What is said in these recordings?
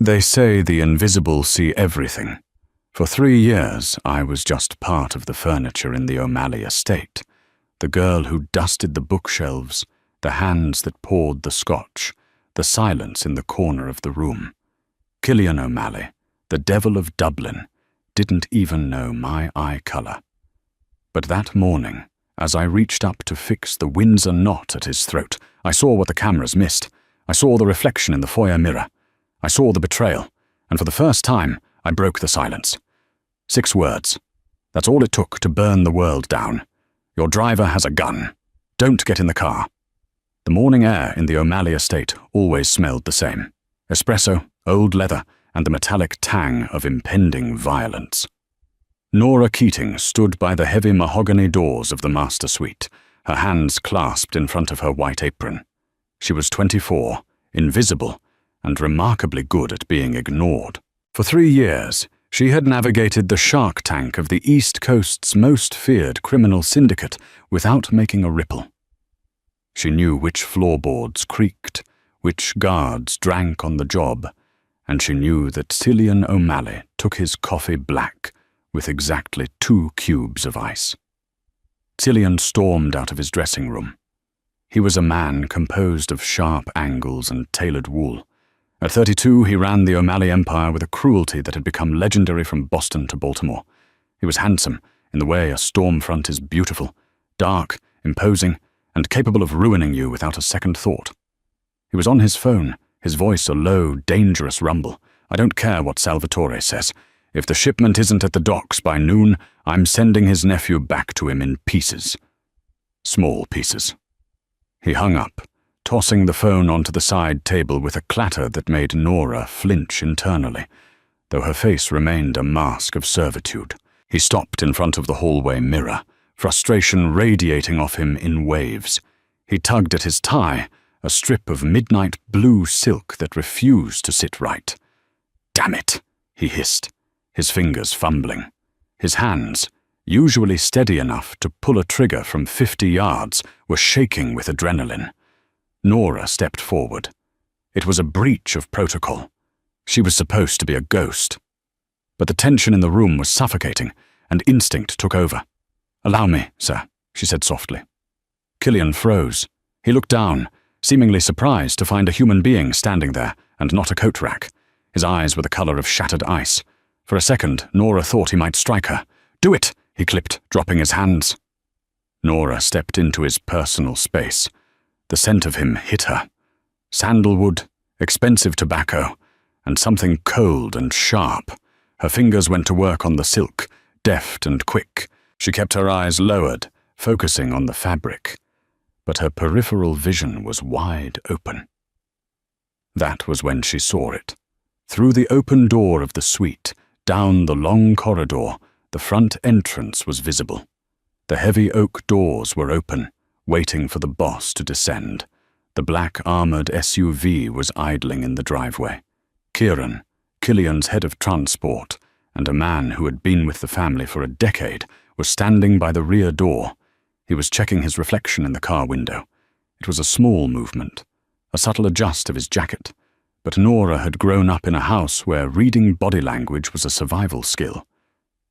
They say the invisible see everything. For 3 years, I was just part of the furniture in the O'Malley estate. The girl who dusted the bookshelves, the hands that poured the scotch, the silence in the corner of the room. Killian O'Malley, the devil of Dublin, didn't even know my eye colour. But that morning, as I reached up to fix the Windsor knot at his throat, I saw what the cameras missed. I saw the reflection in the foyer mirror. I saw the betrayal, and for the first time, I broke the silence. 6 words. That's all it took to burn the world down. Your driver has a gun. Don't get in the car. The morning air in the O'Malley estate always smelled the same. Espresso, old leather, and the metallic tang of impending violence. Nora Keating stood by the heavy mahogany doors of the master suite, her hands clasped in front of her white apron. She was 24, invisible, and remarkably good at being ignored. For 3 years, she had navigated the shark tank of the East Coast's most feared criminal syndicate without making a ripple. She knew which floorboards creaked, which guards drank on the job, and she knew that Cillian O'Malley took his coffee black with exactly 2 cubes of ice. Cillian stormed out of his dressing room. He was a man composed of sharp angles and tailored wool. At 32, he ran the O'Malley empire with a cruelty that had become legendary from Boston to Baltimore. He was handsome, in the way a storm front is beautiful, dark, imposing, and capable of ruining you without a second thought. He was on his phone, his voice a low, dangerous rumble. I don't care what Salvatore says. If the shipment isn't at the docks by noon, I'm sending his nephew back to him in pieces. Small pieces. He hung up, tossing the phone onto the side table with a clatter that made Nora flinch internally, though her face remained a mask of servitude. He stopped in front of the hallway mirror, frustration radiating off him in waves. He tugged at his tie, a strip of midnight blue silk that refused to sit right. "Damn it," he hissed, his fingers fumbling. His hands, usually steady enough to pull a trigger from 50 yards, were shaking with adrenaline. Nora stepped forward. It was a breach of protocol. She was supposed to be a ghost. But the tension in the room was suffocating, and instinct took over. "Allow me, sir," she said softly. Killian froze. He looked down, seemingly surprised to find a human being standing there, and not a coat rack. His eyes were the color of shattered ice. For a second, Nora thought he might strike her. "Do it!" he clipped, dropping his hands. Nora stepped into his personal space. The scent of him hit her. Sandalwood, expensive tobacco, and something cold and sharp. Her fingers went to work on the silk, deft and quick. She kept her eyes lowered, focusing on the fabric. But her peripheral vision was wide open. That was when she saw it. Through the open door of the suite, down the long corridor, the front entrance was visible. The heavy oak doors were open, waiting for the boss to descend. The black armored SUV was idling in the driveway. Kieran, Killian's head of transport, and a man who had been with the family for a decade, was standing by the rear door. He was checking his reflection in the car window. It was a small movement, a subtle adjust of his jacket, but Nora had grown up in a house where reading body language was a survival skill.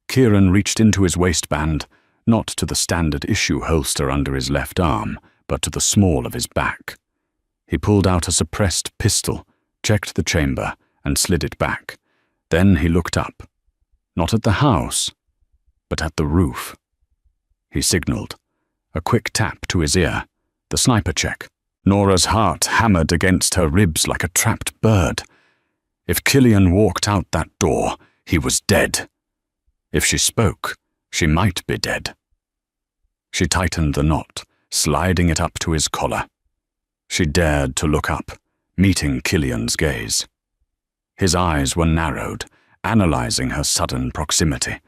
Kieran reached into his waistband, not to the standard issue holster under his left arm, but to the small of his back. He pulled out a suppressed pistol, checked the chamber, and slid it back. Then he looked up, not at the house, but at the roof. He signaled. A quick tap to his ear. The sniper check. Nora's heart hammered against her ribs like a trapped bird. If Killian walked out that door, he was dead. If she spoke, she might be dead. She tightened the knot, sliding it up to his collar. She dared to look up, meeting Killian's gaze. His eyes were narrowed, analyzing her sudden proximity.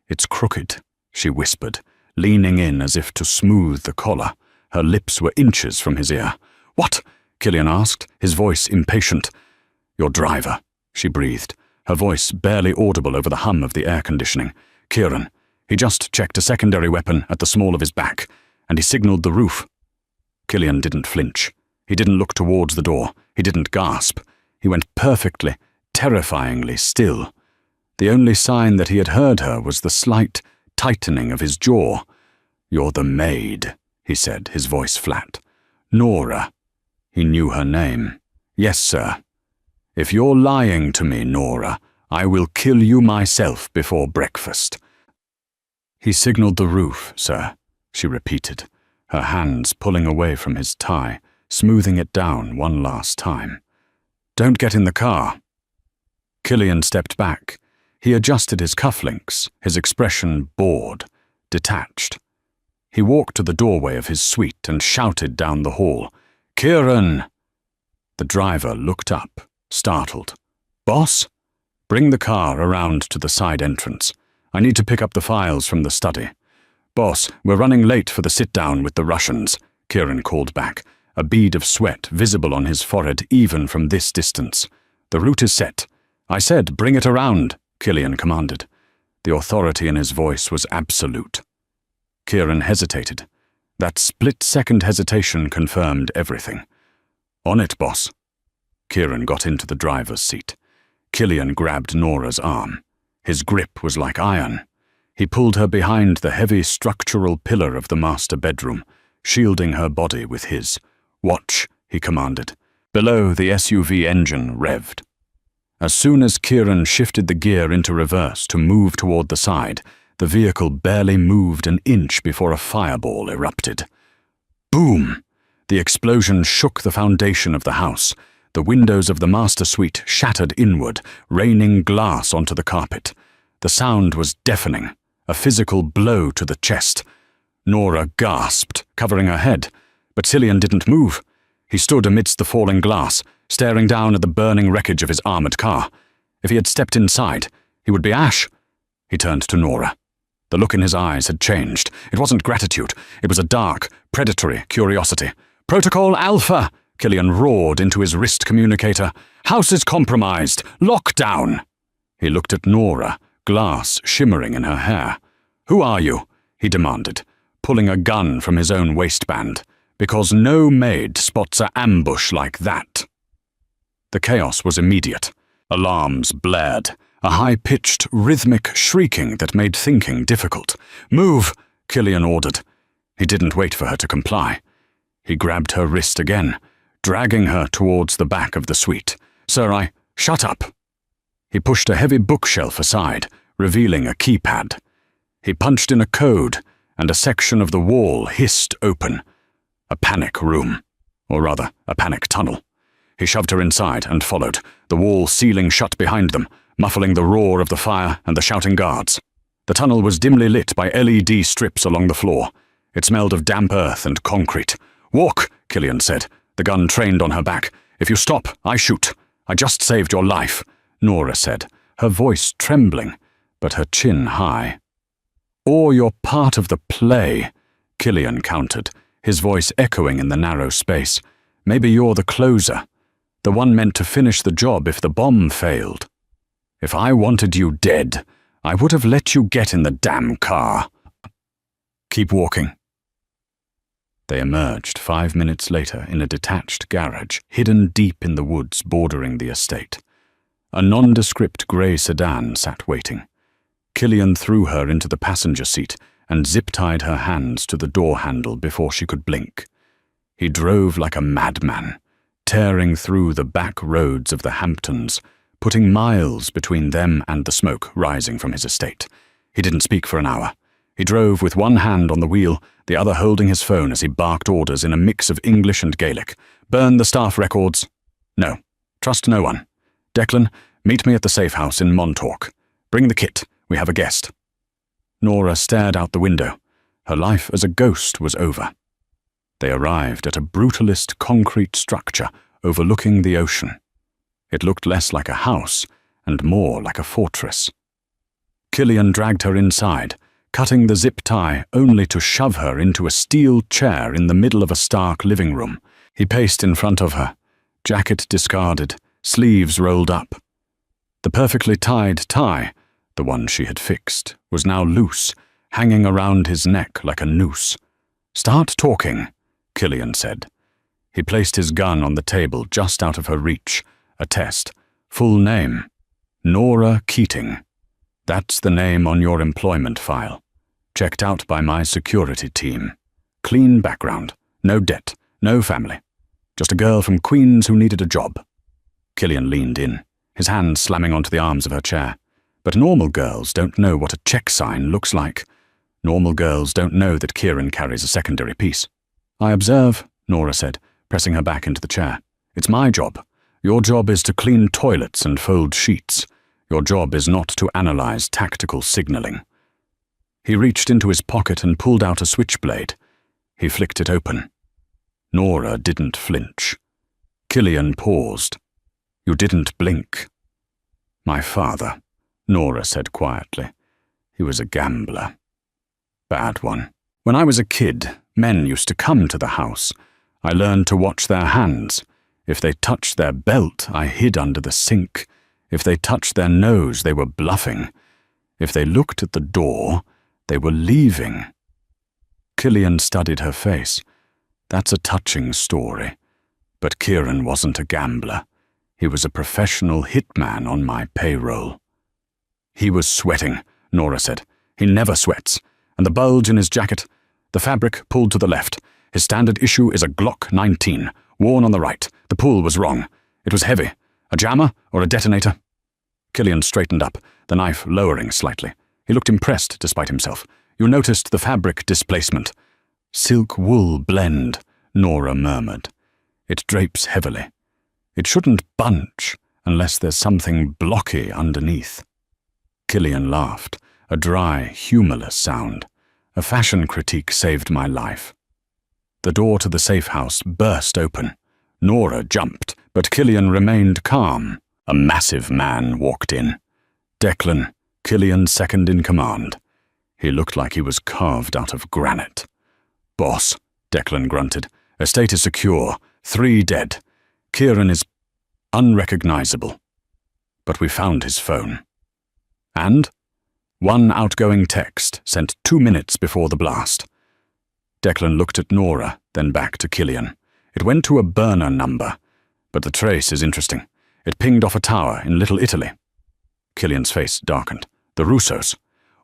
"It's crooked," she whispered, leaning in as if to smooth the collar. Her lips were inches from his ear. "What?" Killian asked, his voice impatient. "Your driver," she breathed, her voice barely audible over the hum of the air conditioning. "Kieran. He just checked a secondary weapon at the small of his back, and he signaled the roof." Killian didn't flinch. He didn't look towards the door. He didn't gasp. He went perfectly, terrifyingly still. The only sign that he had heard her was the slight tightening of his jaw. "You're the maid," he said, his voice flat. "Nora." He knew her name. "Yes, sir." "If you're lying to me, Nora, I will kill you myself before breakfast." "He signaled the roof, sir," she repeated, her hands pulling away from his tie, smoothing it down one last time. "Don't get in the car." Killian stepped back. He adjusted his cufflinks, his expression bored, detached. He walked to the doorway of his suite and shouted down the hall, "Kieran!" The driver looked up, startled. "Boss?" "Bring the car around to the side entrance. I need to pick up the files from the study." "Boss, we're running late for the sit-down with the Russians," Kieran called back, a bead of sweat visible on his forehead even from this distance. "The route is set." "I said, bring it around," Killian commanded. The authority in his voice was absolute. Kieran hesitated. That split-second hesitation confirmed everything. "On it, boss." Kieran got into the driver's seat. Killian grabbed Nora's arm. His grip was like iron. He pulled her behind the heavy structural pillar of the master bedroom, shielding her body with his. "Watch," he commanded. Below, the SUV engine revved. As soon as Kieran shifted the gear into reverse to move toward the side, the vehicle barely moved an inch before a fireball erupted. Boom! The explosion shook the foundation of the house. The windows of the master suite shattered inward, raining glass onto the carpet. The sound was deafening, a physical blow to the chest. Nora gasped, covering her head, but Killian didn't move. He stood amidst the falling glass, staring down at the burning wreckage of his armored car. If he had stepped inside, he would be ash. He turned to Nora. The look in his eyes had changed. It wasn't gratitude. It was a dark, predatory curiosity. "Protocol Alpha!" Killian roared into his wrist communicator. "House is compromised. Lockdown!" He looked at Nora, glass shimmering in her hair. "Who are you?" he demanded, pulling a gun from his own waistband. "Because no maid spots an ambush like that." The chaos was immediate. Alarms blared, a high-pitched, rhythmic shrieking that made thinking difficult. "Move!" Killian ordered. He didn't wait for her to comply. He grabbed her wrist again, dragging her towards the back of the suite. "Sir, Shut up!" He pushed a heavy bookshelf aside, revealing a keypad. He punched in a code, and a section of the wall hissed open. A panic room. Or rather, a panic tunnel. He shoved her inside and followed, the wall sealing shut behind them, muffling the roar of the fire and the shouting guards. The tunnel was dimly lit by LED strips along the floor. It smelled of damp earth and concrete. "Walk," Killian said, the gun trained on her back. "If you stop, I shoot. I just saved your life," Nora said, her voice trembling, but her chin high. "Or you're part of the play," Killian countered, his voice echoing in the narrow space. "Maybe you're the closer, the one meant to finish the job if the bomb failed. If I wanted you dead, I would have let you get in the damn car." "Keep walking." They emerged 5 minutes later in a detached garage, hidden deep in the woods bordering the estate. A nondescript grey sedan sat waiting. Killian threw her into the passenger seat and zip-tied her hands to the door handle before she could blink. He drove like a madman, tearing through the back roads of the Hamptons, putting miles between them and the smoke rising from his estate. He didn't speak for an hour. He drove with one hand on the wheel, the other holding his phone as he barked orders in a mix of English and Gaelic. "Burn the staff records." "No. Trust no one." "Declan, meet me at the safe house in Montauk. Bring the kit. We have a guest." Nora stared out the window. Her life as a ghost was over. They arrived at a brutalist concrete structure overlooking the ocean. It looked less like a house and more like a fortress. Killian dragged her inside, cutting the zip tie only to shove her into a steel chair in the middle of a stark living room. He paced in front of her, jacket discarded, sleeves rolled up. The perfectly tied tie, the one she had fixed, was now loose, hanging around his neck like a noose. "Start talking," Killian said. He placed his gun on the table just out of her reach, a test, Full name: Nora Keating. That's the name on your employment file. Checked out by my security team. Clean background. No debt. No family. Just a girl from Queens who needed a job. Killian leaned in, his hand slamming onto the arms of her chair. But normal girls don't know what a check sign looks like. Normal girls don't know that Kieran carries a secondary piece. I observe, Nora said, pressing her back into the chair. It's my job. Your job is to clean toilets and fold sheets. Your job is not to analyze tactical signaling. He reached into his pocket and pulled out a switchblade. He flicked it open. Nora didn't flinch. Killian paused. You didn't blink. My father, Nora said quietly. He was a gambler. Bad one. When I was a kid, men used to come to the house. I learned to watch their hands. If they touched their belt, I hid under the sink. If they touched their nose, they were bluffing. If they looked at the door, they were leaving. Killian studied her face. That's a touching story. But Kieran wasn't a gambler. He was a professional hitman on my payroll. He was sweating, Nora said. He never sweats. And the bulge in his jacket, the fabric pulled to the left. His standard issue is a Glock 19, worn on the right. The pull was wrong. It was heavy. A jammer or a detonator? Killian straightened up, the knife lowering slightly. He looked impressed despite himself. You noticed the fabric displacement. Silk-wool blend, Nora murmured. It drapes heavily. It shouldn't bunch unless there's something blocky underneath. Killian laughed, a dry, humorless sound. A fashion critique saved my life. The door to the safe house burst open. Nora jumped, but Killian remained calm. A massive man walked in. Declan, Killian's second in command. He looked like he was carved out of granite. Boss, Declan grunted. Estate is secure. 3 dead. Kieran is unrecognizable. But we found his phone. And? 1 outgoing text sent 2 minutes before the blast. Declan looked at Nora, then back to Killian. It went to a burner number, but the trace is interesting. It pinged off a tower in Little Italy. Killian's face darkened. The Russos.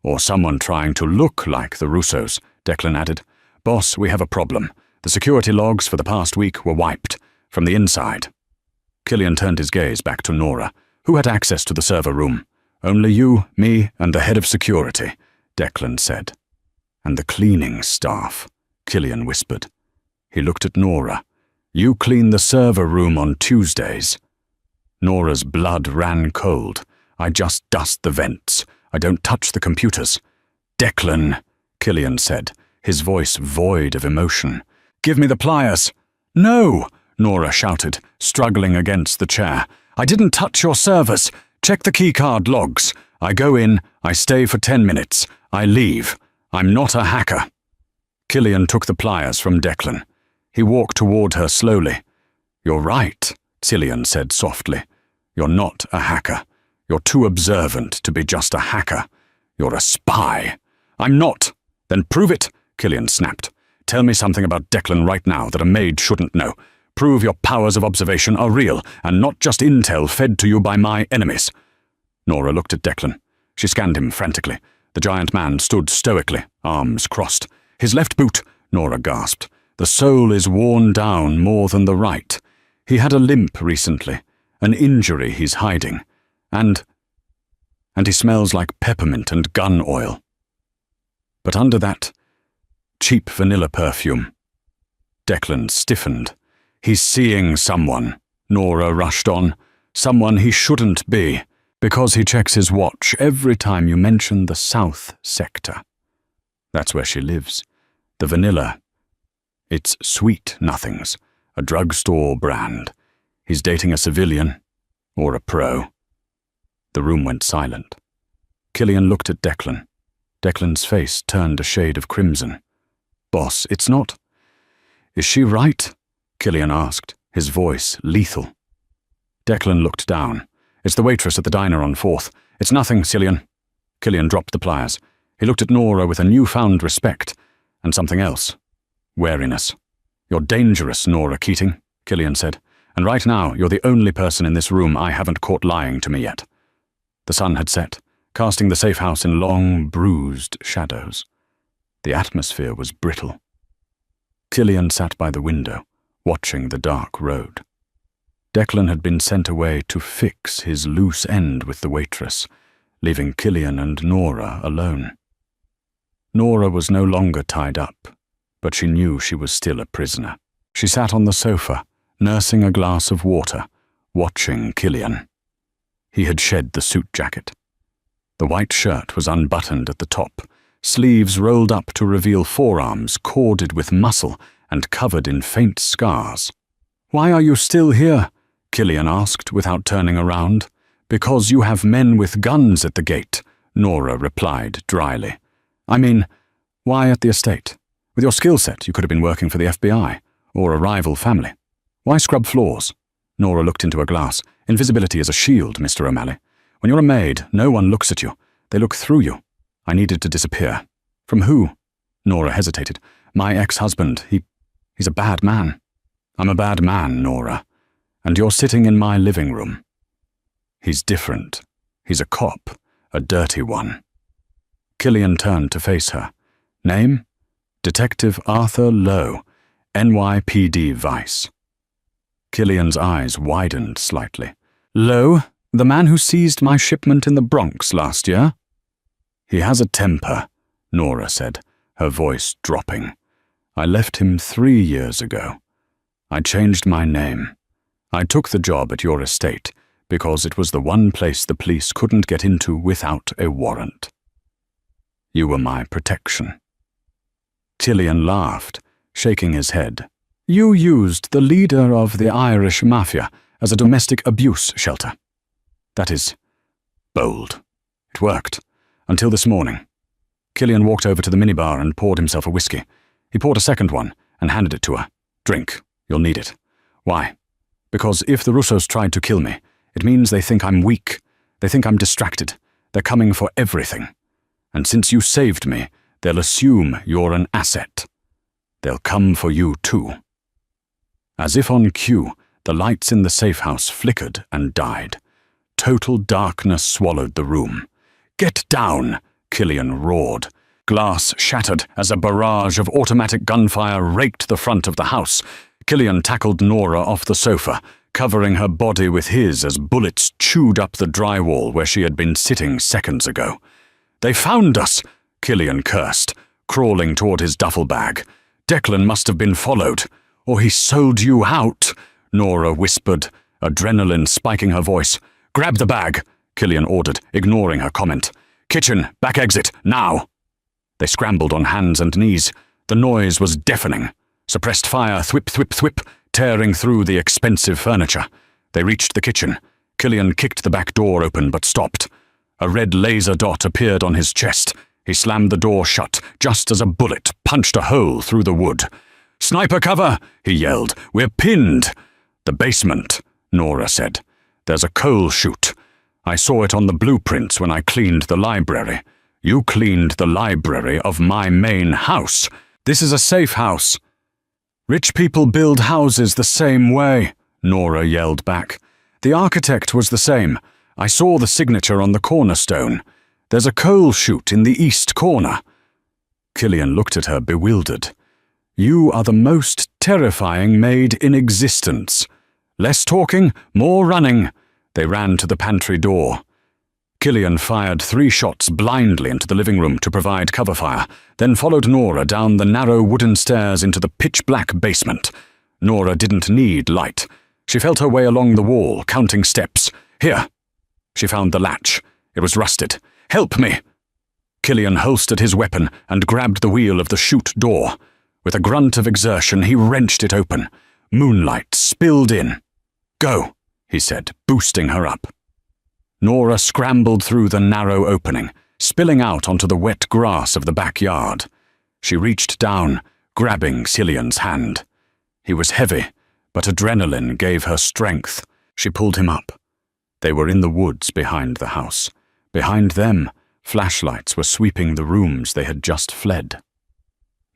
Or someone trying to look like the Russos, Declan added. Boss, we have a problem. The security logs for the past week were wiped, from the inside. Killian turned his gaze back to Nora. Who had access to the server room? Only you, me, and the head of security, Declan said. And the cleaning staff, Killian whispered. He looked at Nora. You clean the server room on Tuesdays. Nora's blood ran cold. I just dust the vents. I don't touch the computers. Declan, Killian said, his voice void of emotion. Give me the pliers. No, Nora shouted, struggling against the chair. I didn't touch your servers. Check the keycard logs. I go in, I stay for 10 minutes. I leave. I'm not a hacker. Killian took the pliers from Declan. He walked toward her slowly. You're right, Killian said softly. You're not a hacker. You're too observant to be just a hacker. You're a spy. I'm not. Then prove it, Killian snapped. Tell me something about Declan right now that a maid shouldn't know. Prove your powers of observation are real and not just intel fed to you by my enemies. Nora looked at Declan. She scanned him frantically. The giant man stood stoically, arms crossed. His left boot, Nora gasped. The sole is worn down more than the right. He had a limp recently, an injury he's hiding. And he smells like peppermint and gun oil. But under that, cheap vanilla perfume. Declan stiffened. He's seeing someone, Nora rushed on. Someone he shouldn't be, because he checks his watch every time you mention the South Sector. That's where she lives. The vanilla. It's sweet nothings, a drugstore brand. He's dating a civilian, or a pro. The room went silent. Killian looked at Declan. Declan's face turned a shade of crimson. Boss, it's not. Is she right? Killian asked, his voice lethal. Declan looked down. It's the waitress at the diner on 4th. It's nothing, Killian. Killian dropped the pliers. He looked at Nora with a newfound respect, and something else. Wariness. You're dangerous, Nora Keating, Killian said, And right now, you're the only person in this room I haven't caught lying to me yet." The sun had set, casting the safe house in long, bruised shadows. The atmosphere was brittle. Killian sat by the window, watching the dark road. Declan had been sent away to fix his loose end with the waitress, leaving Killian and Nora alone. Nora was no longer tied up, but she knew she was still a prisoner. She sat on the sofa, nursing a glass of water, watching Killian. He had shed the suit jacket. The white shirt was unbuttoned at the top, sleeves rolled up to reveal forearms corded with muscle and covered in faint scars. "Why are you still here?" Killian asked without turning around. "Because you have men with guns at the gate," Nora replied dryly. "I mean, why at the estate? With your skill set, you could have been working for the FBI, or a rival family. Why scrub floors?" Nora looked into a glass. "Invisibility is a shield, Mr. O'Malley. When you're a maid, no one looks at you. They look through you. I needed to disappear." "From who?" Nora hesitated. "My ex-husband. He's a bad man." "I'm a bad man, Nora. And you're sitting in my living room." "He's different. He's a cop, a dirty one." Killian turned to face her. "Name? Detective Arthur Lowe, NYPD Vice." Killian's eyes widened slightly. "Lowe? The man who seized my shipment in the Bronx last year?" "He has a temper," Nora said, her voice dropping. "I left him 3 years ago. I changed my name. I took the job at your estate because it was the one place the police couldn't get into without a warrant. You were my protection." Killian laughed, shaking his head. "You used the leader of the Irish Mafia as a domestic abuse shelter. That is bold. It worked. Until this morning." Killian walked over to the minibar and poured himself a whiskey. He poured a second one and handed it to her. "Drink. You'll need it." "Why?" "Because if the Russos tried to kill me, it means they think I'm weak. They think I'm distracted. They're coming for everything. And since you saved me, they'll assume you're an asset. They'll come for you too." As if on cue, the lights in the safe house flickered and died. Total darkness swallowed the room. "Get down!" Killian roared. Glass shattered as a barrage of automatic gunfire raked the front of the house. Killian tackled Nora off the sofa, covering her body with his as bullets chewed up the drywall where she had been sitting seconds ago. "They found us!" Killian cursed, crawling toward his duffel bag. "Declan must have been followed. Or he sold you out," Nora whispered, adrenaline spiking her voice. "Grab the bag," Killian ordered, ignoring her comment. "Kitchen, back exit, now!" They scrambled on hands and knees. The noise was deafening. Suppressed fire thwip, thwip, thwip, tearing through the expensive furniture. They reached the kitchen. Killian kicked the back door open but stopped. A red laser dot appeared on his chest. He slammed the door shut just as a bullet punched a hole through the wood. "Sniper cover!" he yelled. "We're pinned!" "The basement," Nora said. "There's a coal chute. I saw it on the blueprints when I cleaned the library. You cleaned the library of my main house. This is a safe house." "Rich people build houses the same way," Nora yelled back. "The architect was the same. I saw the signature on the cornerstone. There's a coal chute in the east corner." Killian looked at her bewildered. "You are the most terrifying maid in existence. Less talking, more running." They ran to the pantry door. Killian fired 3 shots blindly into the living room to provide cover fire, then followed Nora down the narrow wooden stairs into the pitch-black basement. Nora didn't need light. She felt her way along the wall, counting steps. "Here." She found the latch. It was rusted. "Help me!" Killian holstered his weapon and grabbed the wheel of the chute door. With a grunt of exertion, he wrenched it open. Moonlight spilled in. "Go," he said, boosting her up. Nora scrambled through the narrow opening, spilling out onto the wet grass of the backyard. She reached down, grabbing Killian's hand. He was heavy, but adrenaline gave her strength. She pulled him up. They were in the woods behind the house. Behind them, flashlights were sweeping the rooms they had just fled.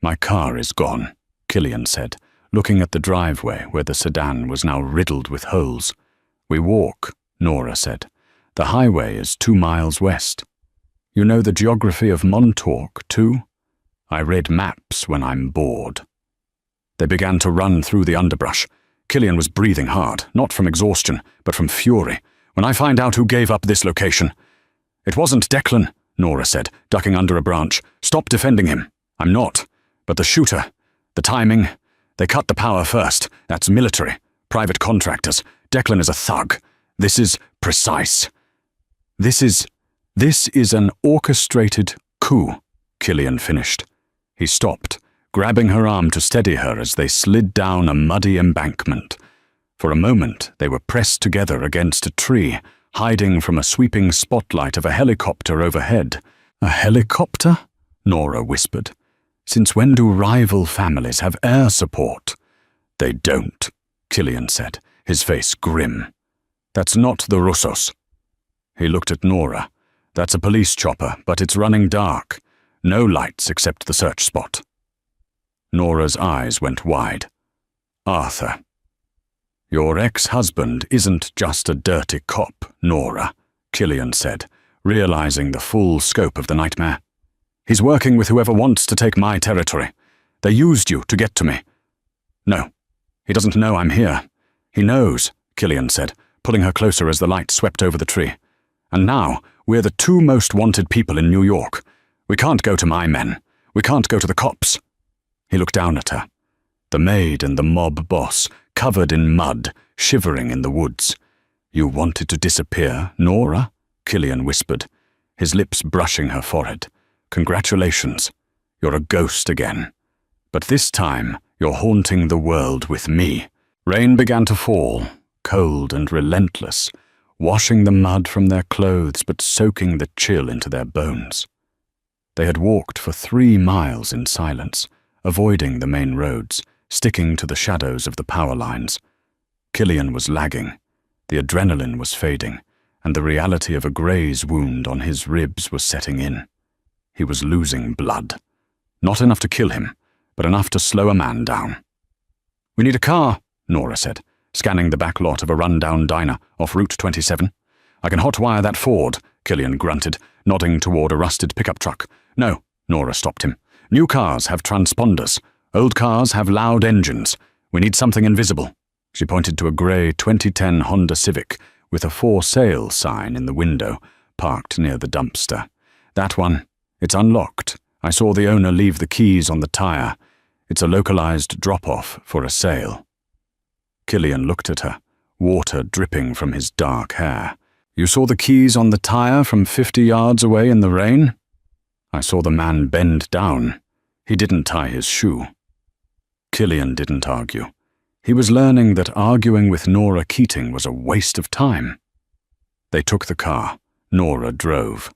"My car is gone," Killian said, looking at the driveway where the sedan was now riddled with holes. "We walk," Nora said. "The highway is 2 miles west. You know the geography of Montauk, too? I read maps when I'm bored." They began to run through the underbrush. Killian was breathing hard, not from exhaustion, but from fury. "When I find out who gave up this location—" "It wasn't Declan," Nora said, ducking under a branch. "Stop defending him." "I'm not. But the shooter, the timing, they cut the power first. That's military, private contractors. Declan is a thug. This is precise. This is an orchestrated coup," Killian finished. He stopped, grabbing her arm to steady her as they slid down a muddy embankment. For a moment, they were pressed together against a tree, hiding from a sweeping spotlight of a helicopter overhead. "A helicopter?" Nora whispered. "Since when do rival families have air support?" "They don't," Killian said, his face grim. "That's not the Russos." He looked at Nora. "That's a police chopper, but it's running dark. No lights except the search spot." Nora's eyes went wide. "Arthur. Your ex-husband isn't just a dirty cop, Nora," Killian said, realizing the full scope of the nightmare. "He's working with whoever wants to take my territory. They used you to get to me." "No, he doesn't know I'm here." "He knows," Killian said, pulling her closer as the light swept over the tree. "And now, we're the 2 most wanted people in New York. We can't go to my men. We can't go to the cops." He looked down at her. The maid and the mob boss, covered in mud, shivering in the woods. "You wanted to disappear, Nora?" Killian whispered, his lips brushing her forehead. "Congratulations. You're a ghost again. But this time, you're haunting the world with me." Rain began to fall, cold and relentless, washing the mud from their clothes but soaking the chill into their bones. They had walked for 3 miles in silence, avoiding the main roads, sticking to the shadows of the power lines. Killian was lagging. The adrenaline was fading, and the reality of a graze wound on his ribs was setting in. He was losing blood. Not enough to kill him, but enough to slow a man down. "We need a car," Nora said, scanning the back lot of a run-down diner off Route 27. "I can hotwire that Ford," Killian grunted, nodding toward a rusted pickup truck. "No," Nora stopped him. "New cars have transponders. Old cars have loud engines. We need something invisible." She pointed to a grey 2010 Honda Civic with a "for sale" sign in the window, parked near the dumpster. "That one. It's unlocked. I saw the owner leave the keys on the tire. It's a localized drop-off for a sale." Killian looked at her, water dripping from his dark hair. "You saw the keys on the tire from 50 yards away in the rain?" "I saw the man bend down. He didn't tie his shoe." Killian didn't argue. He was learning that arguing with Nora Keating was a waste of time. They took the car. Nora drove.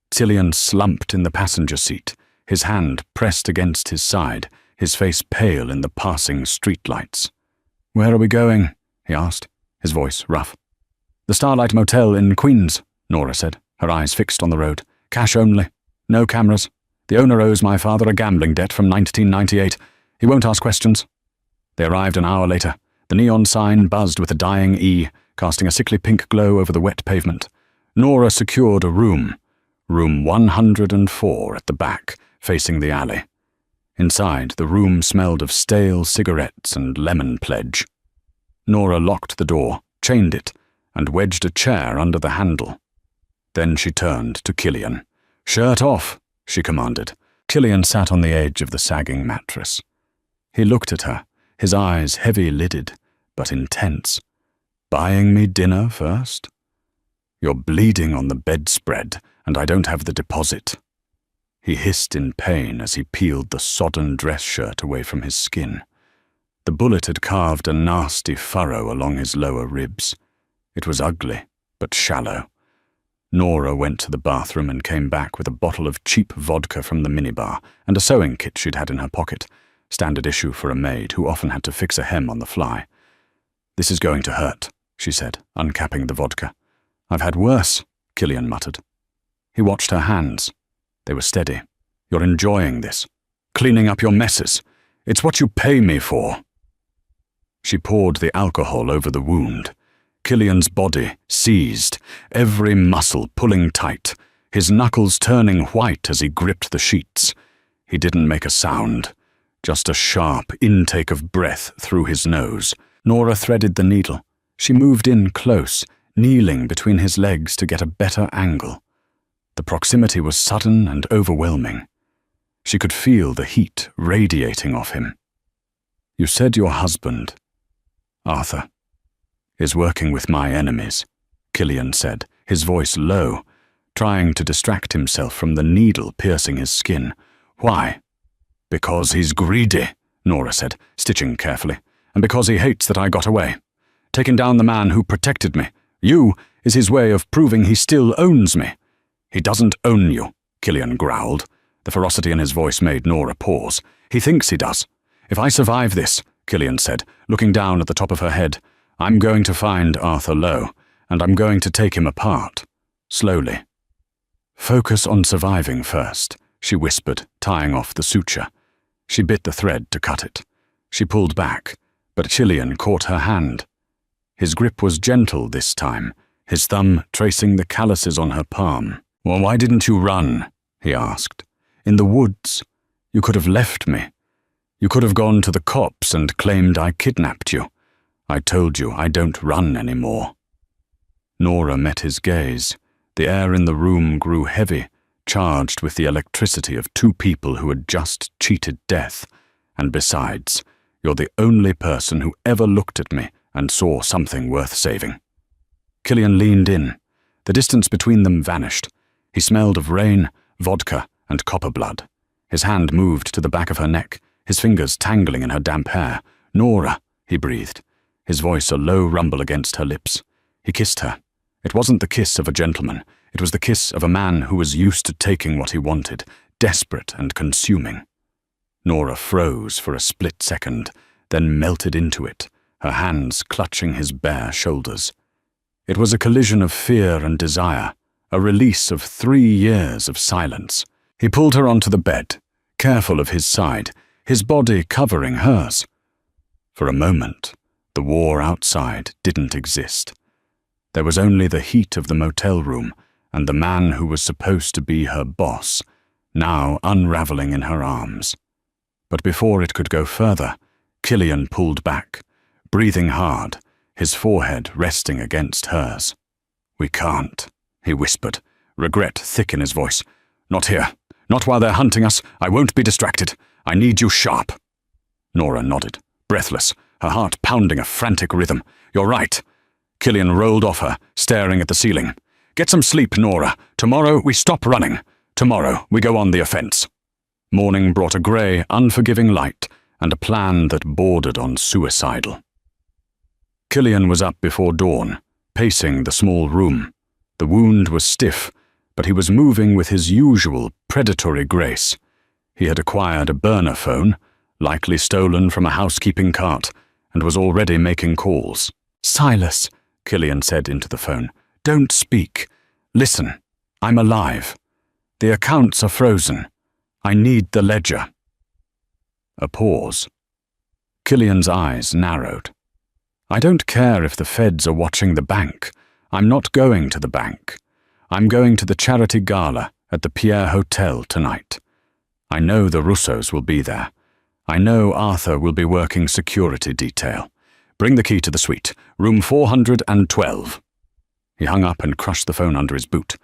Killian slumped in the passenger seat, his hand pressed against his side, his face pale in the passing streetlights. "Where are we going?" he asked, his voice rough. "The Starlight Motel in Queens," Nora said, her eyes fixed on the road. "Cash only. No cameras. The owner owes my father a gambling debt from 1998. He won't ask questions." They arrived an hour later. The neon sign buzzed with a dying E, casting a sickly pink glow over the wet pavement. Nora secured a room 104 at the back, facing the alley. Inside, the room smelled of stale cigarettes and lemon pledge. Nora locked the door, chained it, and wedged a chair under the handle. Then she turned to Killian. "Shirt off," she commanded. Killian sat on the edge of the sagging mattress. He looked at her, his eyes heavy-lidded, but intense. "Buying me dinner first? You're bleeding on the bedspread, and I don't have the deposit." He hissed in pain as he peeled the sodden dress shirt away from his skin. The bullet had carved a nasty furrow along his lower ribs. It was ugly, but shallow. Nora went to the bathroom and came back with a bottle of cheap vodka from the minibar and a sewing kit she'd had in her pocket, standard issue for a maid who often had to fix a hem on the fly. "This is going to hurt," she said, uncapping the vodka. "I've had worse," Killian muttered. He watched her hands. They were steady. "You're enjoying this. Cleaning up your messes. It's what you pay me for." She poured the alcohol over the wound. Killian's body seized, every muscle pulling tight, his knuckles turning white as he gripped the sheets. He didn't make a sound, just a sharp intake of breath through his nose. Nora threaded the needle. She moved in close, kneeling between his legs to get a better angle. The proximity was sudden and overwhelming. She could feel the heat radiating off him. "You said your husband, Arthur, is working with my enemies," Killian said, his voice low, trying to distract himself from the needle piercing his skin. "Why?" "Because he's greedy," Nora said, stitching carefully, "and because he hates that I got away. Taking down the man who protected me. You is his way of proving he still owns me." "He doesn't own you," Killian growled. The ferocity in his voice made Nora pause. "He thinks he does. If I survive this," Killian said, looking down at the top of her head, "I'm going to find Arthur Lowe, and I'm going to take him apart. Slowly." "Focus on surviving first," she whispered, tying off the suture. She bit the thread to cut it. She pulled back, but Killian caught her hand. His grip was gentle this time, his thumb tracing the calluses on her palm. "Well, why didn't you run?" he asked. "In the woods. You could have left me. You could have gone to the cops and claimed I kidnapped you. I told you I don't run anymore." Nora met his gaze. The air in the room grew heavy, charged with the electricity of two people who had just cheated death. "And besides, you're the only person who ever looked at me and saw something worth saving." Killian leaned in. The distance between them vanished. He smelled of rain, vodka, and copper blood. His hand moved to the back of her neck, his fingers tangling in her damp hair. "Nora," he breathed, his voice a low rumble against her lips. He kissed her. It wasn't the kiss of a gentleman. It was the kiss of a man who was used to taking what he wanted, desperate and consuming. Nora froze for a split second, then melted into it, her hands clutching his bare shoulders. It was a collision of fear and desire, a release of 3 years of silence. He pulled her onto the bed, careful of his side, his body covering hers. For a moment, the war outside didn't exist. There was only the heat of the motel room and the man who was supposed to be her boss, now unraveling in her arms. But before it could go further, Killian pulled back, breathing hard, his forehead resting against hers. "We can't," he whispered, regret thick in his voice. "Not here. Not while they're hunting us. I won't be distracted. I need you sharp." Nora nodded, breathless, her heart pounding a frantic rhythm. "You're right." Killian rolled off her, staring at the ceiling. "Get some sleep, Nora. Tomorrow we stop running. Tomorrow we go on the offense." Morning brought a grey, unforgiving light and a plan that bordered on suicidal. Killian was up before dawn, pacing the small room. The wound was stiff, but he was moving with his usual predatory grace. He had acquired a burner phone, likely stolen from a housekeeping cart, and was already making calls. "Silas," Killian said into the phone, "don't speak. Listen, I'm alive. The accounts are frozen. I need the ledger." A pause. Killian's eyes narrowed. "I don't care if the feds are watching the bank. I'm not going to the bank. I'm going to the charity gala at the Pierre Hotel tonight. I know the Russos will be there. I know Arthur will be working security detail. Bring the key to the suite, room 412. He hung up and crushed the phone under his boot.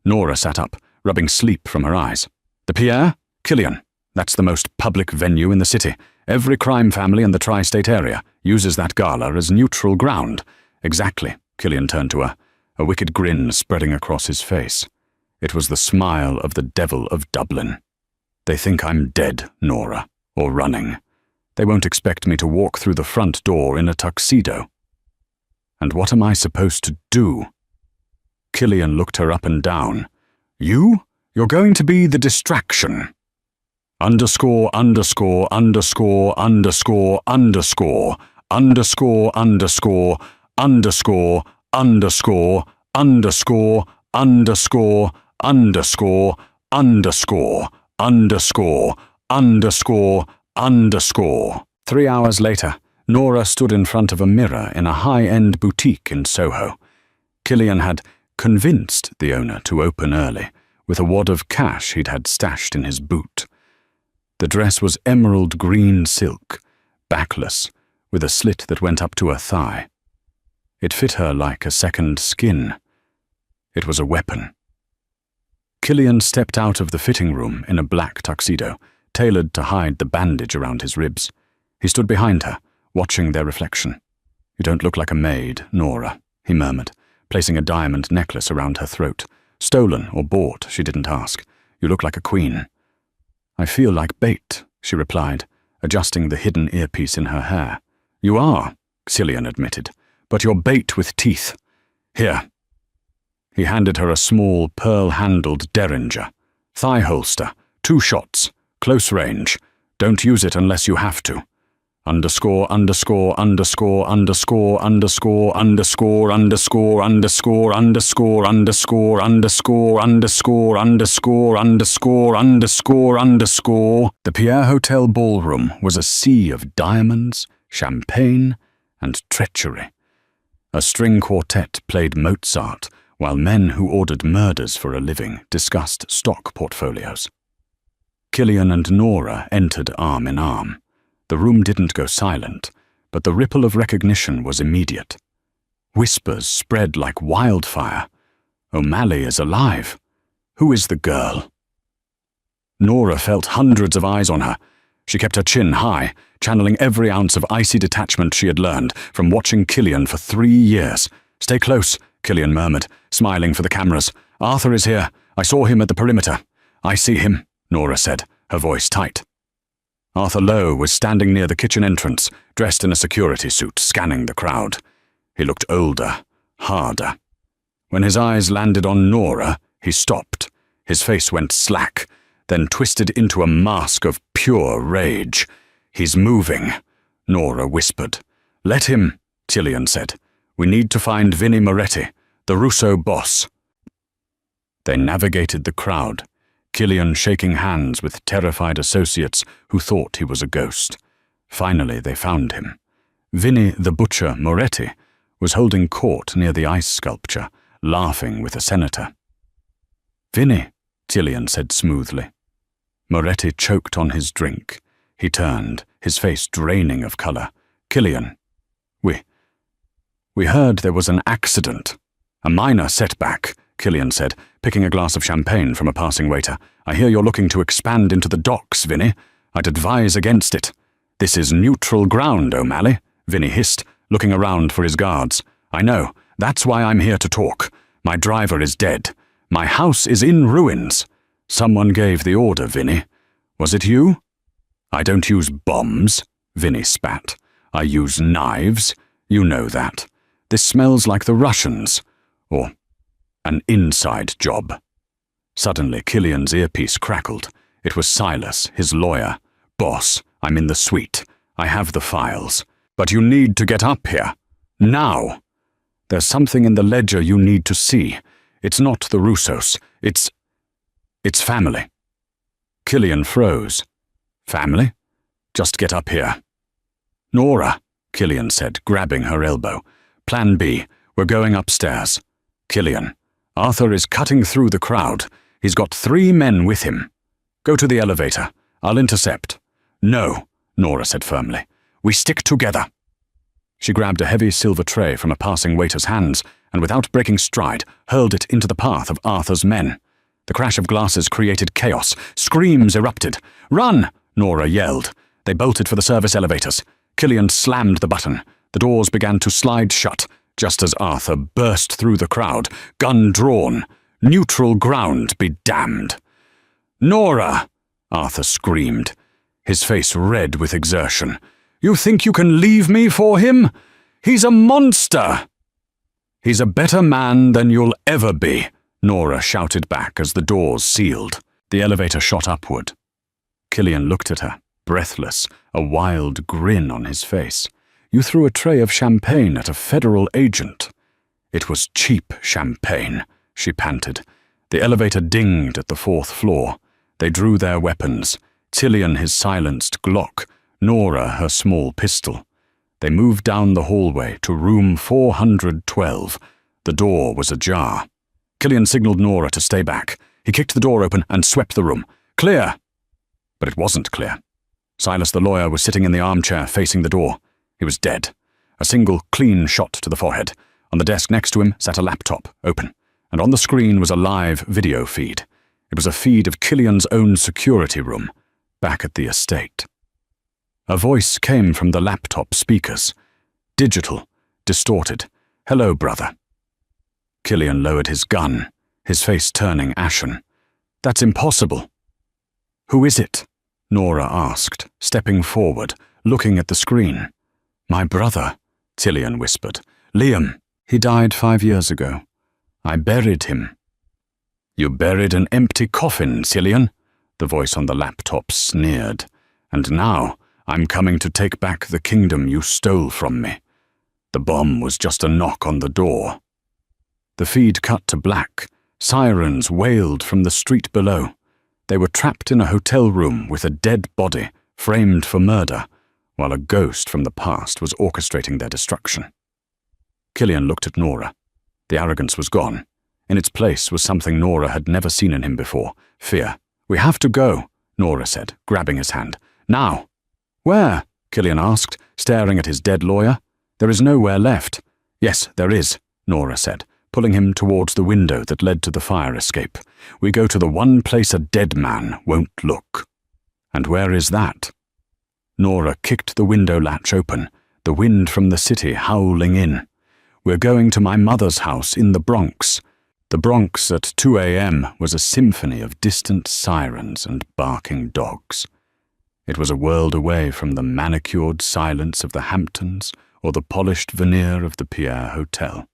Nora sat up, rubbing sleep from her eyes. "The Pierre? Killian. That's the most public venue in the city. Every crime family in the tri-state area uses that gala as neutral ground." "Exactly," Killian turned to her, a wicked grin spreading across his face. It was the smile of the devil of Dublin. "They think I'm dead, Nora, or running. They won't expect me to walk through the front door in a tuxedo." "And what am I supposed to do?" Killian looked her up and down. "You? You're going to be the distraction. Underscore, underscore, underscore, underscore, underscore, underscore, underscore, underscore, underscore, underscore, underscore, underscore, underscore, underscore, underscore, underscore. 3 hours later, Nora stood in front of a mirror in a high-end boutique in Soho. Killian had convinced the owner to open early, with a wad of cash he'd had stashed in his boot. The dress was emerald green silk, backless, with a slit that went up to her thigh. It fit her like a second skin. It was a weapon. Killian stepped out of the fitting room in a black tuxedo, tailored to hide the bandage around his ribs. He stood behind her, watching their reflection. "You don't look like a maid, Nora," he murmured, placing a diamond necklace around her throat. "Stolen or bought," she didn't ask. "You look like a queen." "I feel like bait," she replied, adjusting the hidden earpiece in her hair. "You are," Killian admitted, "but you're bait with teeth. Here." He handed her a small, pearl-handled derringer. "Thigh holster, 2 shots, close range. Don't use it unless you have to. Underscore, underscore, underscore, underscore, underscore, underscore, underscore, underscore, underscore, underscore, underscore, underscore, underscore, underscore, underscore, underscore." The Pierre Hotel ballroom was a sea of diamonds, champagne, and treachery. A string quartet played Mozart, while men who ordered murders for a living discussed stock portfolios. Killian and Nora entered arm in arm. The room didn't go silent, but the ripple of recognition was immediate. Whispers spread like wildfire. "O'Malley is alive. Who is the girl?" Nora felt hundreds of eyes on her. She kept her chin high, channeling every ounce of icy detachment she had learned from watching Killian for 3 years. "Stay close," Killian murmured, smiling for the cameras. "Arthur is here. I saw him at the perimeter." "I see him," Nora said, her voice tight. Arthur Lowe was standing near the kitchen entrance, dressed in a security suit, scanning the crowd. He looked older, harder. When his eyes landed on Nora, he stopped. His face went slack, then twisted into a mask of pure rage. "He's moving," Nora whispered. "Let him," Killian said. "We need to find Vinnie Moretti, the Russo boss." They navigated the crowd, Killian shaking hands with terrified associates who thought he was a ghost. Finally, they found him. Vinnie the Butcher Moretti was holding court near the ice sculpture, laughing with a senator. "Vinnie," Killian said smoothly. Moretti choked on his drink. He turned, his face draining of color. "Killian, we heard there was an accident." "A minor setback," Killian said, picking a glass of champagne from a passing waiter. "I hear you're looking to expand into the docks, Vinnie. I'd advise against it." "This is neutral ground, O'Malley," Vinnie hissed, looking around for his guards. "I know. That's why I'm here to talk. My driver is dead. My house is in ruins. Someone gave the order, Vinnie. Was it you?" "I don't use bombs," Vinnie spat. "I use knives. You know that. This smells like the Russians. Or an inside job." Suddenly, Killian's earpiece crackled. It was Silas, his lawyer. "Boss, I'm in the suite. I have the files. But you need to get up here. Now. There's something in the ledger you need to see. It's not the Russos. It's family." Killian froze. "Family? Just get up here." "Nora," Killian said, grabbing her elbow. "Plan B. We're going upstairs. Killian, Arthur is cutting through the crowd. He's got 3 men with him. Go to the elevator. I'll intercept." "No," Nora said firmly. "We stick together." She grabbed a heavy silver tray from a passing waiter's hands and, without breaking stride, hurled it into the path of Arthur's men. The crash of glasses created chaos. Screams erupted. "Run!" Nora yelled. They bolted for the service elevators. Killian slammed the button. The doors began to slide shut, just as Arthur burst through the crowd, gun drawn. Neutral ground be damned. "Nora!" Arthur screamed, his face red with exertion. "You think you can leave me for him? He's a monster!" "He's a better man than you'll ever be," Nora shouted back as the doors sealed. The elevator shot upward. Killian looked at her, breathless, a wild grin on his face. "You threw a tray of champagne at a federal agent." "It was cheap champagne," she panted. The elevator dinged at the 4th floor. They drew their weapons, Killian his silenced Glock, Nora her small pistol. They moved down the hallway to room 412. The door was ajar. Killian signaled Nora to stay back. He kicked the door open and swept the room. Clear! But it wasn't clear. Silas the lawyer was sitting in the armchair facing the door. He was dead. A single clean shot to the forehead. On the desk next to him sat a laptop, open, and on the screen was a live video feed. It was a feed of Killian's own security room, back at the estate. A voice came from the laptop speakers. Digital, distorted. "Hello, brother." Killian lowered his gun, his face turning ashen. "That's impossible." "Who is it?" Nora asked, stepping forward, looking at the screen. "My brother," Killian whispered. "Liam. He died 5 years ago. I buried him." "You buried an empty coffin, Killian," the voice on the laptop sneered. "And now I'm coming to take back the kingdom you stole from me. The bomb was just a knock on the door." The feed cut to black. Sirens wailed from the street below. They were trapped in a hotel room with a dead body, framed for murder, while a ghost from the past was orchestrating their destruction. Killian looked at Nora. The arrogance was gone. In its place was something Nora had never seen in him before, fear. "We have to go," Nora said, grabbing his hand. "Now." "Where?" Killian asked, staring at his dead lawyer. "There is nowhere left." "Yes, there is," Nora said, pulling him towards the window that led to the fire escape. "We go to the one place a dead man won't look." "And where is that?" Nora kicked the window latch open, the wind from the city howling in. "We're going to my mother's house in the Bronx." The Bronx at 2 a.m. was a symphony of distant sirens and barking dogs. It was a world away from the manicured silence of the Hamptons or the polished veneer of the Pierre Hotel.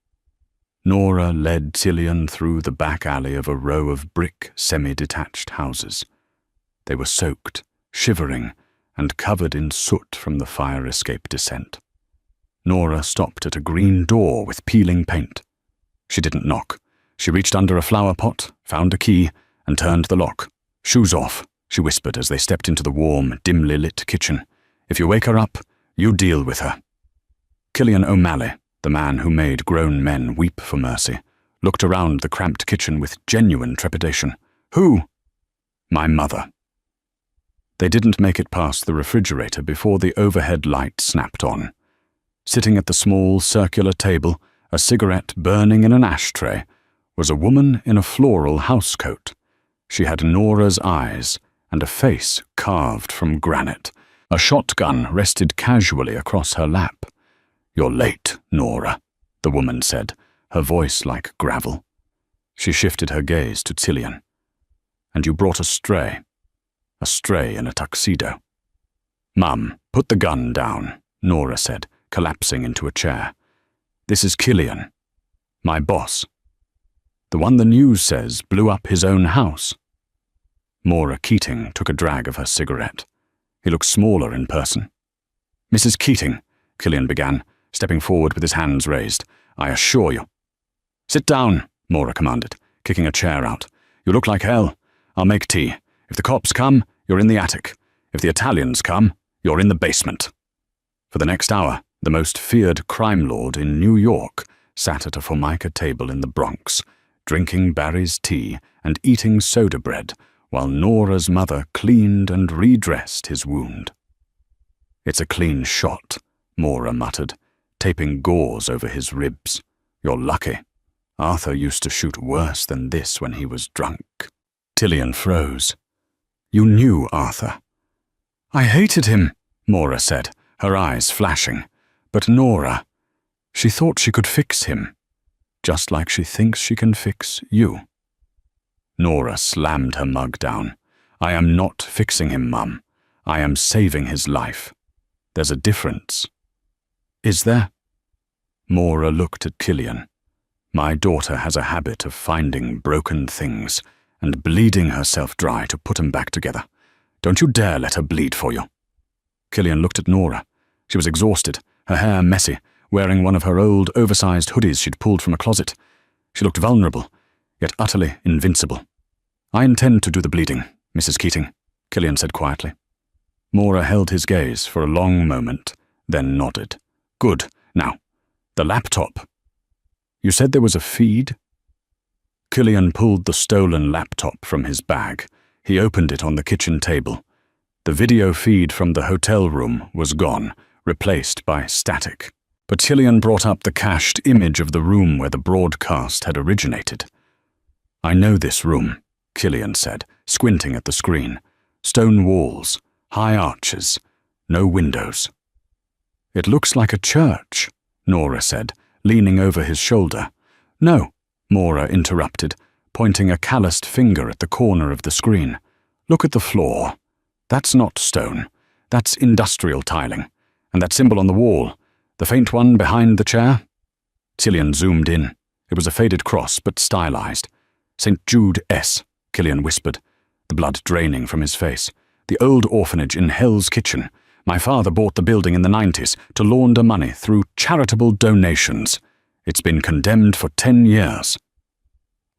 Nora led Killian through the back alley of a row of brick, semi-detached houses. They were soaked, shivering, and covered in soot from the fire escape descent. Nora stopped at a green door with peeling paint. She didn't knock. She reached under a flower pot, found a key, and turned the lock. "Shoes off," she whispered as they stepped into the warm, dimly lit kitchen. "If you wake her up, you deal with her." Killian O'Malley, the man who made grown men weep for mercy, looked around the cramped kitchen with genuine trepidation. "Who?" "My mother." They didn't make it past the refrigerator before the overhead light snapped on. Sitting at the small circular table, a cigarette burning in an ashtray, was a woman in a floral housecoat. She had Nora's eyes and a face carved from granite. A shotgun rested casually across her lap. "You're late, Nora," the woman said, her voice like gravel. She shifted her gaze to Killian. "And you brought a stray in a tuxedo." "Mum, put the gun down," Nora said, collapsing into a chair. "This is Killian, my boss. The one the news says blew up his own house." Maura Keating took a drag of her cigarette. He looked smaller in person. "Mrs. Keating," Killian began, stepping forward with his hands raised, "I assure you—" "Sit down," Maura commanded, kicking a chair out. "You look like hell. I'll make tea. If the cops come, you're in the attic. If the Italians come, you're in the basement." For the next hour, the most feared crime lord in New York sat at a formica table in the Bronx, drinking Barry's tea and eating soda bread, while Nora's mother cleaned and redressed his wound. "It's a clean shot," Maura muttered, taping gauze over his ribs. "You're lucky. Arthur used to shoot worse than this when he was drunk." Killian froze. "You knew Arthur?" "I hated him," Maura said, her eyes flashing. "But Nora, she thought she could fix him, just like she thinks she can fix you." Nora slammed her mug down. "I am not fixing him, Mum. I am saving his life. There's a difference." "Is there?" Maura looked at Killian. "My daughter has a habit of finding broken things and bleeding herself dry to put 'em back together. Don't you dare let her bleed for you." Killian looked at Nora. She was exhausted, her hair messy, wearing one of her old, oversized hoodies she'd pulled from a closet. She looked vulnerable, yet utterly invincible. "I intend to do the bleeding, Mrs. Keating," Killian said quietly. Maura held his gaze for a long moment, then nodded, Good. Now, the laptop. You said there was a feed? Killian pulled the stolen laptop from his bag. He opened it on the kitchen table. The video feed from the hotel room was gone, replaced by static. But Killian brought up the cached image of the room where the broadcast had originated. I know this room, Killian said, squinting at the screen. Stone walls, high arches, no windows. It looks like a church, Nora said, leaning over his shoulder. No, Mora interrupted, pointing a calloused finger at the corner of the screen. Look at the floor. That's not stone. That's industrial tiling. And that symbol on the wall, the faint one behind the chair? Killian zoomed in. It was a faded cross, but stylized. St. Jude S., Killian whispered, the blood draining from his face. The old orphanage in Hell's Kitchen. My father bought the building in the 90s to launder money through charitable donations. It's been condemned for 10 years.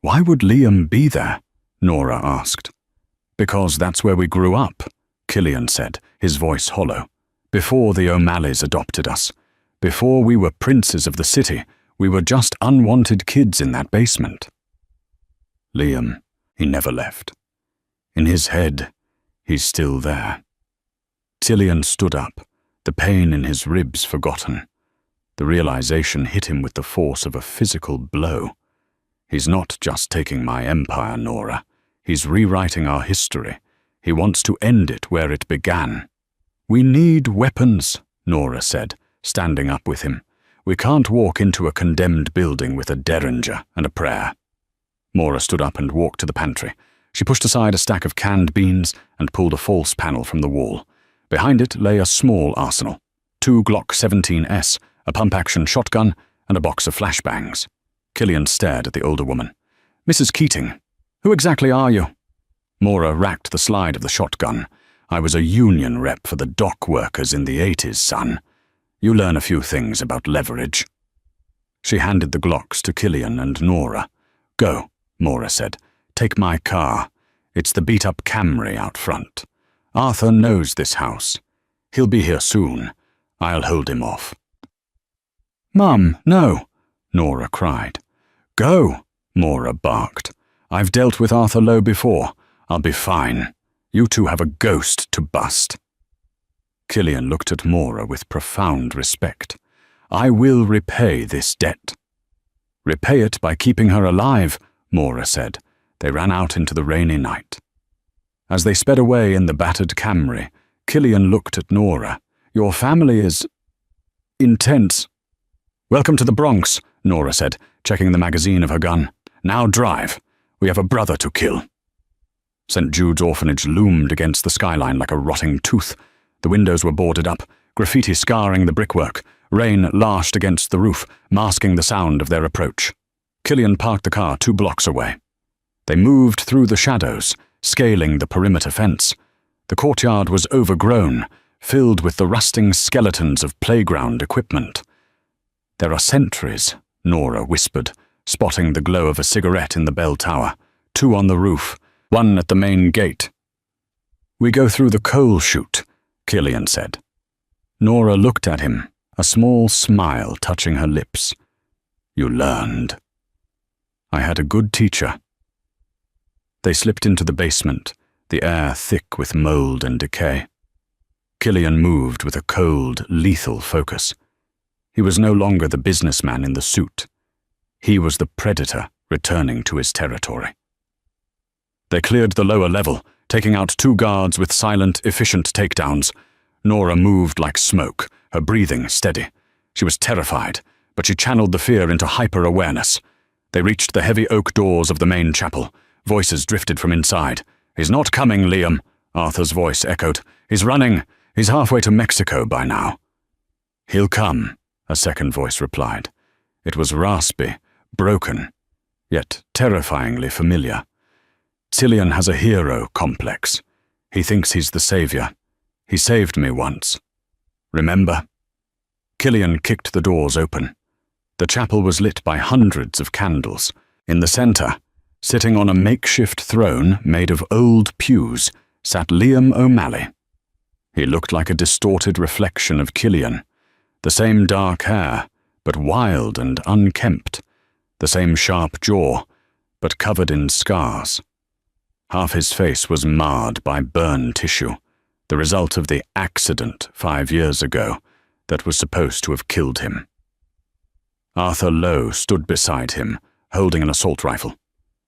Why would Liam be there? Nora asked. Because that's where we grew up, Killian said, his voice hollow. Before the O'Malleys adopted us. Before we were princes of the city, we were just unwanted kids in that basement. Liam, he never left. In his head, he's still there. Killian stood up, the pain in his ribs forgotten. The realization hit him with the force of a physical blow. He's not just taking my empire, Nora. He's rewriting our history. He wants to end it where it began. We need weapons, Nora said, standing up with him. We can't walk into a condemned building with a derringer and a prayer. Mora stood up and walked to the pantry. She pushed aside a stack of canned beans and pulled a false panel from the wall. Behind it lay a small arsenal. 2 Glock 17s, a pump-action shotgun, and a box of flashbangs. Killian stared at the older woman. Mrs. Keating, who exactly are you? Mora racked the slide of the shotgun. I was a union rep for the dock workers in the 80s, son. You learn a few things about leverage. She handed the Glocks to Killian and Nora. Go, Mora said. Take my car. It's the beat-up Camry out front. Arthur knows this house. He'll be here soon. I'll hold him off. Mum, no, Nora cried. Go, Mora barked. I've dealt with Arthur Lowe before. I'll be fine. You two have a ghost to bust. Killian looked at Mora with profound respect. I will repay this debt. Repay it by keeping her alive, Mora said. They ran out into the rainy night. As they sped away in the battered Camry, Killian looked at Nora. Your family is intense. Welcome to the Bronx, Nora said, checking the magazine of her gun. Now drive. We have a brother to kill. St. Jude's orphanage loomed against the skyline like a rotting tooth. The windows were boarded up, graffiti scarring the brickwork. Rain lashed against the roof, masking the sound of their approach. Killian parked the car 2 blocks away. They moved through the shadows, scaling the perimeter fence. The courtyard was overgrown, filled with the rusting skeletons of playground equipment. There are sentries, Nora whispered, spotting the glow of a cigarette in the bell tower. 2 on the roof, 1 at the main gate. We go through the coal chute, Killian said. Nora looked at him, a small smile touching her lips. You learned. I had a good teacher. They slipped into the basement, the air thick with mold and decay. Killian moved with a cold, lethal focus. He was no longer the businessman in the suit. He was the predator returning to his territory. They cleared the lower level, taking out 2 guards with silent, efficient takedowns. Nora moved like smoke, her breathing steady. She was terrified, but she channeled the fear into hyper-awareness. They reached the heavy oak doors of the main chapel. Voices drifted from inside. He's not coming, Liam, Arthur's voice echoed. He's running. He's halfway to Mexico by now. He'll come, a second voice replied. It was raspy, broken, yet terrifyingly familiar. Killian has a hero complex. He thinks he's the savior. He saved me once. Remember? Killian kicked the doors open. The chapel was lit by hundreds of candles. In the center, sitting on a makeshift throne made of old pews, sat Liam O'Malley. He looked like a distorted reflection of Killian. The same dark hair, but wild and unkempt. The same sharp jaw, but covered in scars. Half his face was marred by burn tissue, the result of the accident 5 years ago that was supposed to have killed him. Arthur Lowe stood beside him, holding an assault rifle.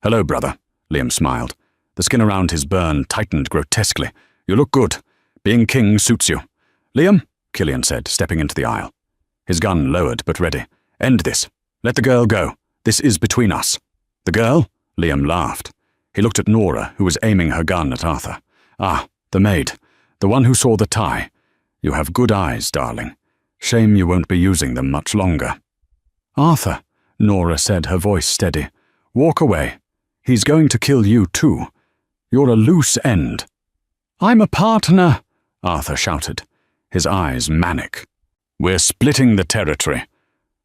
"Hello, brother," Liam smiled. The skin around his burn tightened grotesquely. "You look good. Being king suits you." "Liam," Killian said, stepping into the aisle. His gun lowered but ready. "End this. Let the girl go. This is between us." "The girl?" Liam laughed. He looked at Nora, who was aiming her gun at Arthur. "Ah, the maid. The one who saw the tie. You have good eyes, darling. Shame you won't be using them much longer." "Arthur," Nora said, her voice steady. "Walk away. He's going to kill you too. You're a loose end." "I'm a partner," Arthur shouted, his eyes manic. "We're splitting the territory.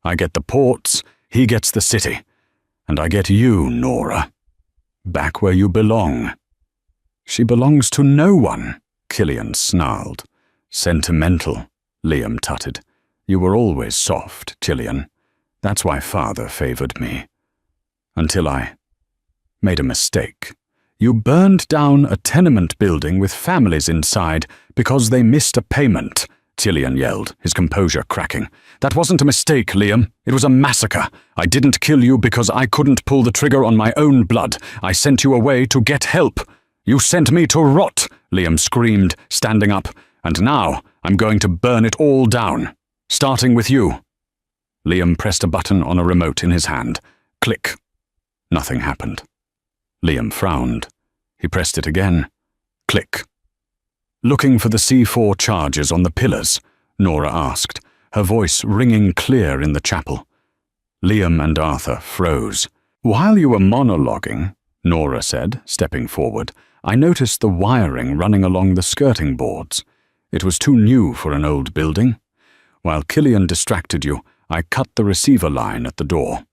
I get the ports, he gets the city. And I get you, Nora. Back where you belong." "She belongs to no one," Killian snarled. "Sentimental," Liam tutted. "You were always soft, Killian. That's why Father favored me. Until I made a mistake. You burned down a tenement building with families inside because they missed a payment," Killian yelled, his composure cracking. "That wasn't a mistake, Liam. It was a massacre. I didn't kill you because I couldn't pull the trigger on my own blood. I sent you away to get help." "You sent me to rot," Liam screamed, standing up. "And now I'm going to burn it all down. Starting with you." Liam pressed a button on a remote in his hand. Click. Nothing happened. Liam frowned. He pressed it again. Click. "Looking for the C4 charges on the pillars?" Nora asked, her voice ringing clear in the chapel. Liam and Arthur froze. "While you were monologuing," Nora said, stepping forward, "I noticed the wiring running along the skirting boards. It was too new for an old building. While Killian distracted you, I cut the receiver line at the door."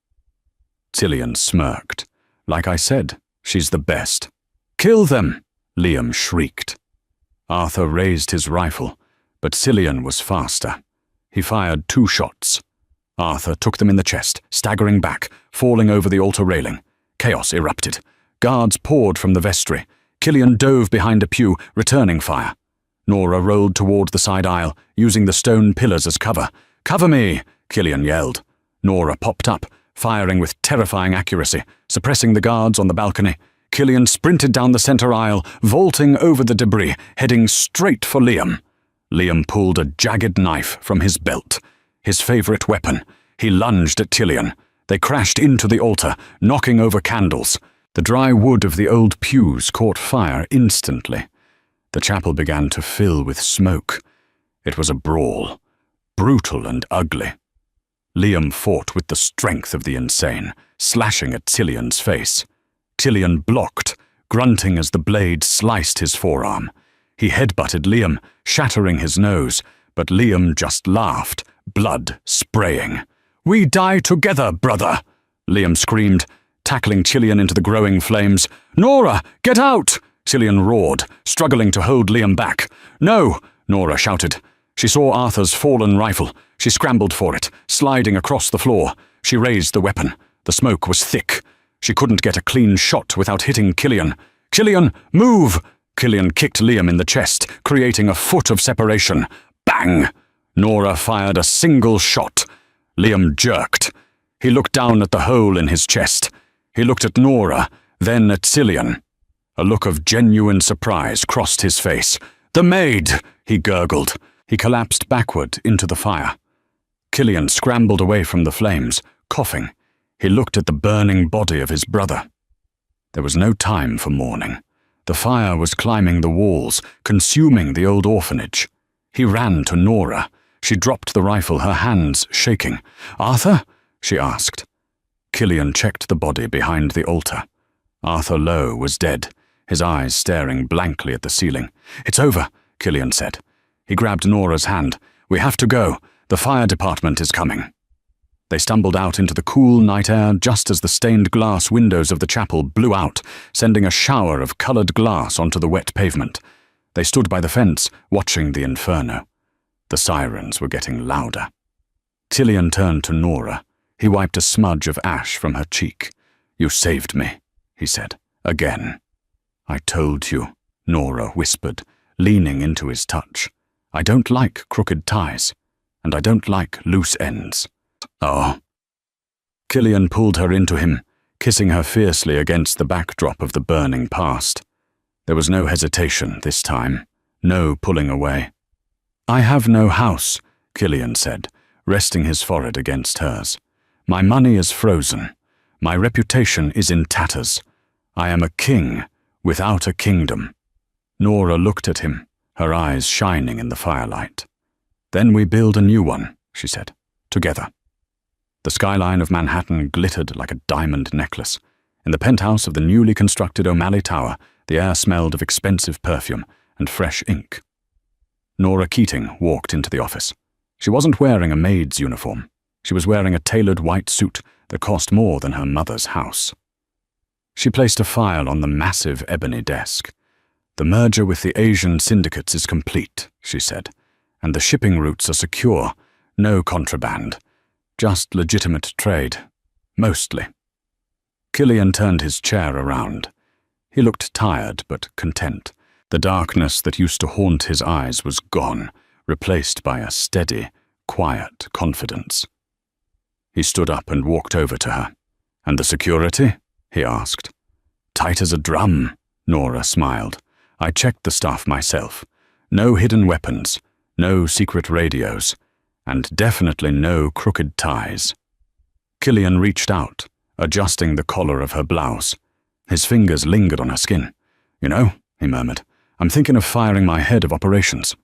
Killian smirked. "Like I said, she's the best." "Kill them!" Liam shrieked. Arthur raised his rifle, but Cillian was faster. He fired 2 shots. Arthur took them in the chest, staggering back, falling over the altar railing. Chaos erupted. Guards poured from the vestry. Killian dove behind a pew, returning fire. Nora rolled toward the side aisle, using the stone pillars as cover. "Cover me!" Killian yelled. Nora popped up, firing with terrifying accuracy, suppressing the guards on the balcony. Killian sprinted down the center aisle, vaulting over the debris, heading straight for Liam. Liam pulled a jagged knife from his belt, his favorite weapon. He lunged at Killian. They crashed into the altar, knocking over candles. The dry wood of the old pews caught fire instantly. The chapel began to fill with smoke. It was a brawl, brutal and ugly. Liam fought with the strength of the insane, slashing at Cillian's face. Killian blocked, grunting as the blade sliced his forearm. He headbutted Liam, shattering his nose, but Liam just laughed, blood spraying. "We die together, brother!" Liam screamed, tackling Killian into the growing flames. "Nora, get out!" Killian roared, struggling to hold Liam back. "No!" Nora shouted. She saw Arthur's fallen rifle. She scrambled for it, sliding across the floor. She raised the weapon. The smoke was thick. She couldn't get a clean shot without hitting Killian. "Killian, move!" Killian kicked Liam in the chest, creating a foot of separation. Bang! Nora fired a single shot. Liam jerked. He looked down at the hole in his chest. He looked at Nora, then at Cillian. A look of genuine surprise crossed his face. "The maid!" he gurgled. He collapsed backward into the fire. Killian scrambled away from the flames, coughing. He looked at the burning body of his brother. There was no time for mourning. The fire was climbing the walls, consuming the old orphanage. He ran to Nora. She dropped the rifle, her hands shaking. "Arthur?" she asked. Killian checked the body behind the altar. Arthur Lowe was dead, his eyes staring blankly at the ceiling. "It's over," Killian said. He grabbed Nora's hand. "We have to go. The fire department is coming." They stumbled out into the cool night air just as the stained glass windows of the chapel blew out, sending a shower of colored glass onto the wet pavement. They stood by the fence, watching the inferno. The sirens were getting louder. Killian turned to Nora. He wiped a smudge of ash from her cheek. "You saved me," he said. "Again." "I told you," Nora whispered, leaning into his touch. "I don't like crooked ties, and I don't like loose ends." "Oh." Killian pulled her into him, kissing her fiercely against the backdrop of the burning past. There was no hesitation this time, no pulling away. "I have no house," Killian said, resting his forehead against hers. "My money is frozen. My reputation is in tatters. I am a king without a kingdom." Nora looked at him, her eyes shining in the firelight. "Then we build a new one," she said, "together." The skyline of Manhattan glittered like a diamond necklace. In the penthouse of the newly constructed O'Malley Tower, the air smelled of expensive perfume and fresh ink. Nora Keating walked into the office. She wasn't wearing a maid's uniform. She was wearing a tailored white suit that cost more than her mother's house. She placed a file on the massive ebony desk. "The merger with the Asian syndicates is complete," she said, "and the shipping routes are secure. No contraband. Just legitimate trade. Mostly." Killian turned his chair around. He looked tired but content. The darkness that used to haunt his eyes was gone, replaced by a steady, quiet confidence. He stood up and walked over to her. "And the security?" he asked. "Tight as a drum," Nora smiled. "I checked the stuff myself. No hidden weapons, no secret radios, and definitely no crooked ties." Killian reached out, adjusting the collar of her blouse. His fingers lingered on her skin. "You know," he murmured, "I'm thinking of firing my head of operations."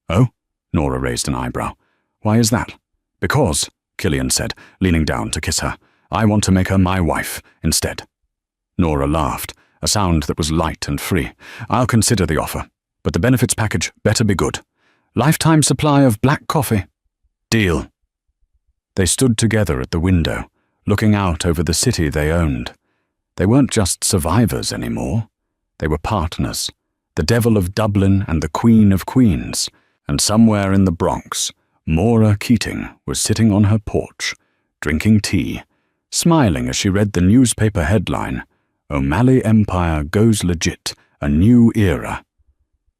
"Oh?" Nora raised an eyebrow. "Why is that?" "Because," Killian said, leaning down to kiss her, "I want to make her my wife instead." Nora laughed, a sound that was light and free. "I'll consider the offer, but the benefits package better be good. Lifetime supply of black coffee." "Deal." They stood together at the window, looking out over the city they owned. They weren't just survivors anymore. They were partners, the Devil of Dublin and the Queen of Queens, and somewhere in the Bronx, Maura Keating was sitting on her porch, drinking tea, smiling as she read the newspaper headline, "O'Malley Empire Goes Legit, a New Era."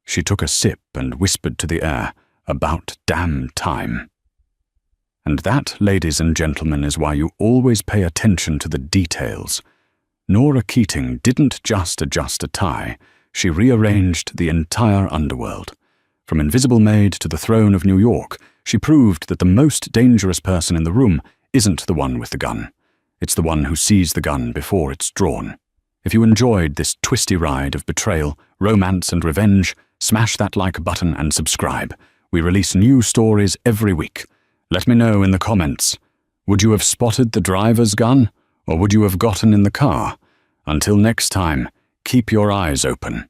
She took a sip and whispered to the air, "About damn time." And that, ladies and gentlemen, is why you always pay attention to the details. Nora Keating didn't just adjust a tie, she rearranged the entire underworld. From Invisible Maid to the throne of New York, she proved that the most dangerous person in the room isn't the one with the gun. It's the one who sees the gun before it's drawn. If you enjoyed this twisty ride of betrayal, romance and revenge, smash that like button and subscribe. We release new stories every week. Let me know in the comments. Would you have spotted the driver's gun, or would you have gotten in the car? Until next time, keep your eyes open.